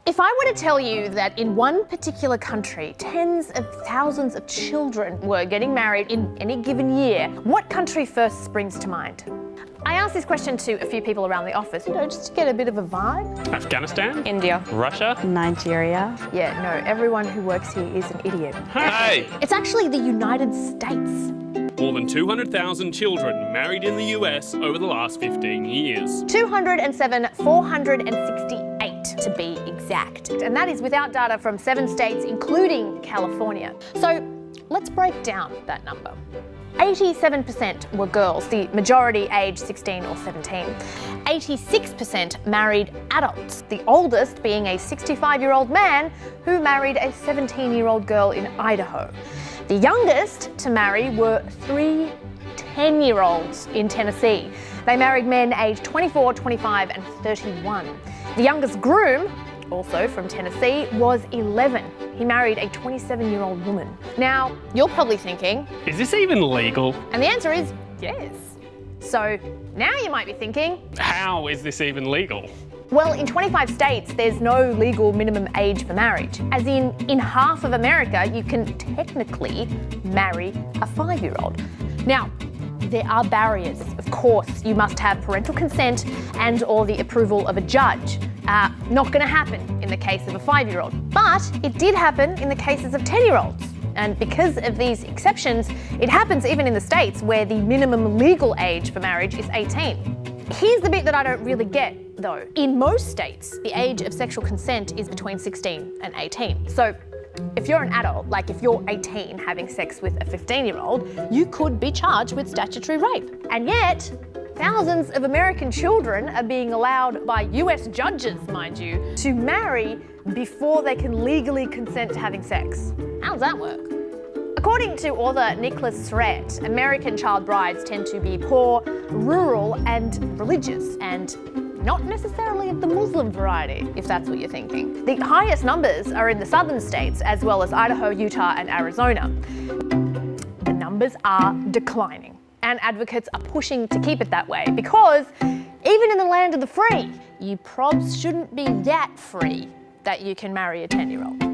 If I were to tell you that in one particular country, tens of thousands of children were getting married in any given year, what country first springs to mind? I asked this question to a few people around the office, just to get a bit of a vibe. Afghanistan? India. Russia? Nigeria. Yeah, no, everyone who works here is an idiot. Hey! It's actually the United States. More than 200,000 children married in the US over the last 15 years. 207,468 to be exact. And that is without data from 7 states, including California. So let's break down that number. 87% were girls, the majority aged 16 or 17. 86% married adults, the oldest being a 65-year-old man who married a 17-year-old girl in Idaho. The youngest to marry were 3 10-year-olds in Tennessee. They married men aged 24, 25 and 31. The youngest groom, also from Tennessee, was 11. He married a 27-year-old woman. Now, you're probably thinking, Is this even legal? and the answer is yes. So now you might be thinking, How is this even legal? well, in 25 states, there's no legal minimum age for marriage. As in half of America, you can technically marry a 5-year-old. Now, there are barriers. Of course, you must have parental consent and or the approval of a judge. Not going to happen in the case of a 5-year-old, but it did happen in the cases of 10-year-olds. And because of these exceptions, it happens even in the states where the minimum legal age for marriage is 18. Here's the bit that I don't really get, though. In most states, the age of sexual consent is between 16 and 18. So if you're an adult, like if you're 18 having sex with a 15-year-old, you could be charged with statutory rape. And yet, thousands of American children are being allowed by US judges, mind you, to marry before they can legally consent to having sex. How does that work? According to author Nicholas Surratt, American child brides tend to be poor, rural and religious, and not necessarily of the Muslim variety, if that's what you're thinking. The highest numbers are in the southern states, as well as Idaho, Utah and Arizona. The numbers are declining, and advocates are pushing to keep it that way because even in the land of the free, you probs shouldn't be that free that you can marry a 10-year-old.